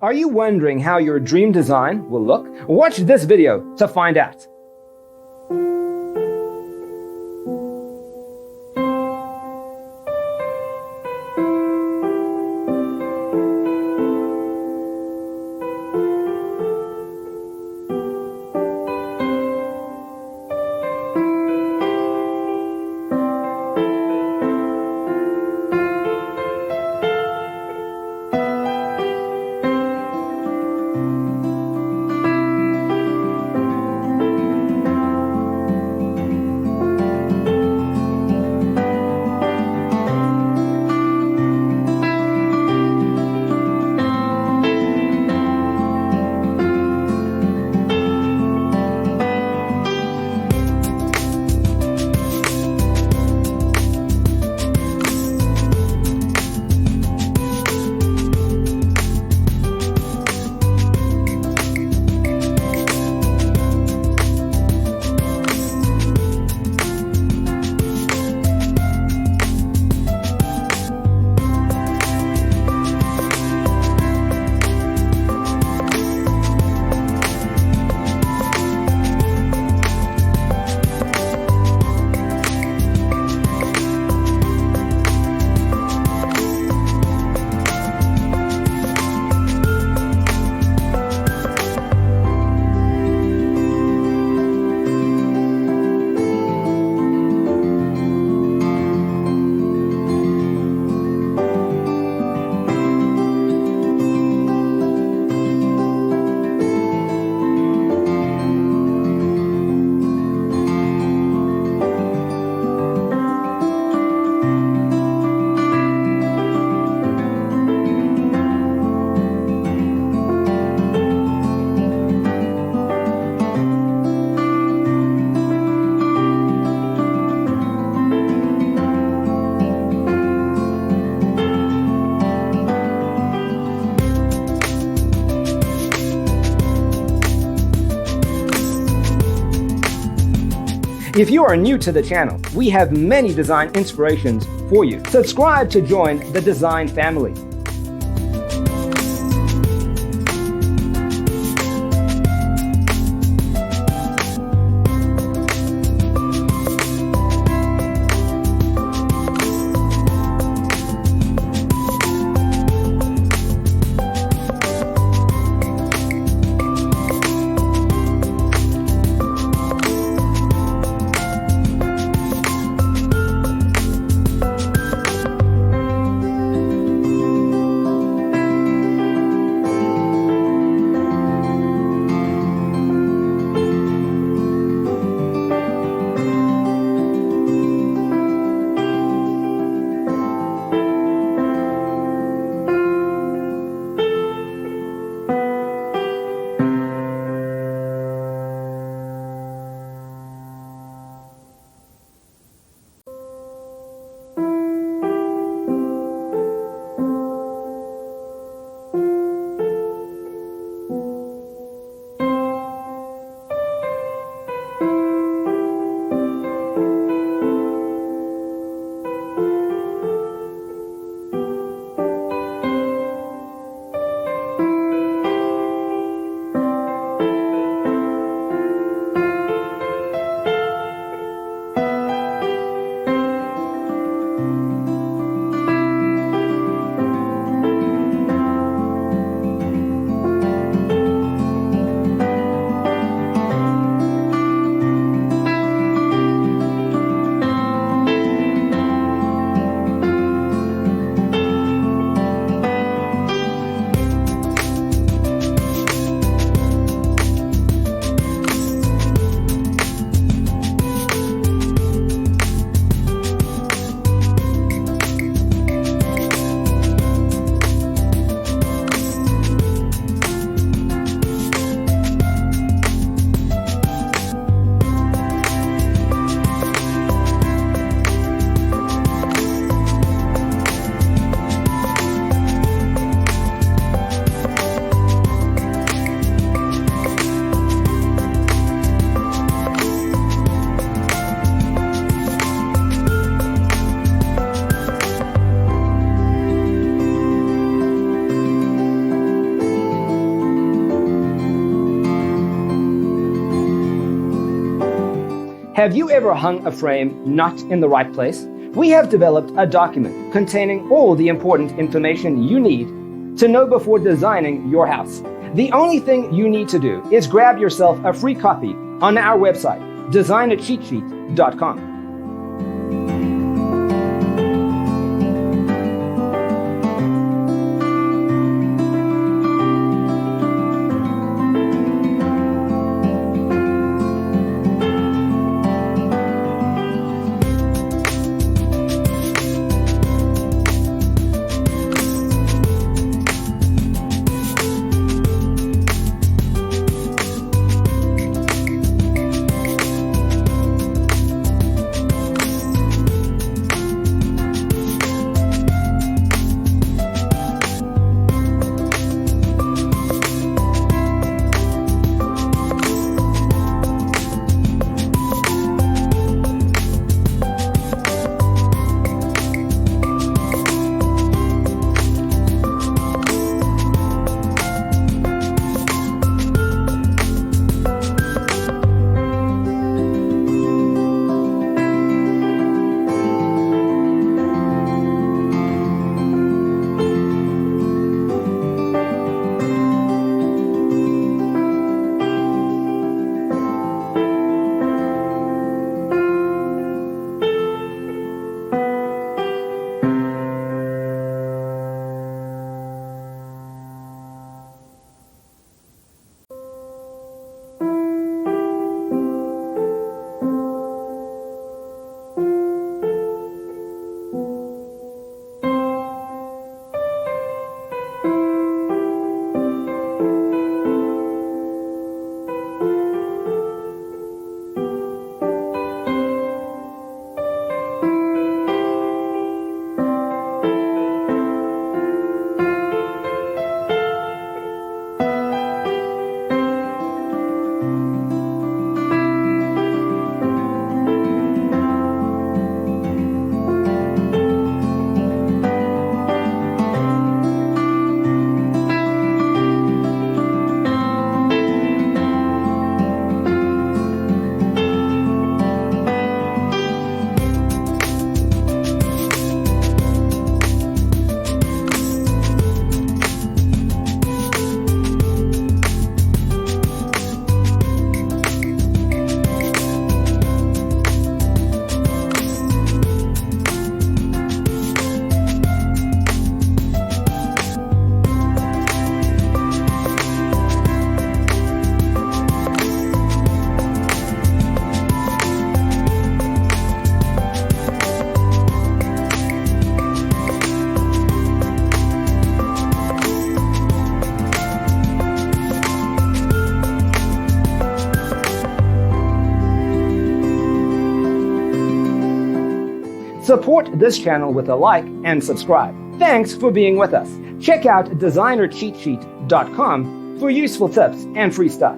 Are you wondering how your dream design will look? Watch this video to find out. If you are new to the channel, we have many design inspirations for you. Subscribe to join the design family. Have you ever hung a frame not in the right place? We have developed a document containing all the important information you need to know before designing your house. The only thing you need to do is grab yourself a free copy on our website, designercheatsheet.com. Support this channel with a like and subscribe. Thanks for being with us. Check out designercheatsheet.com for useful tips and free stuff.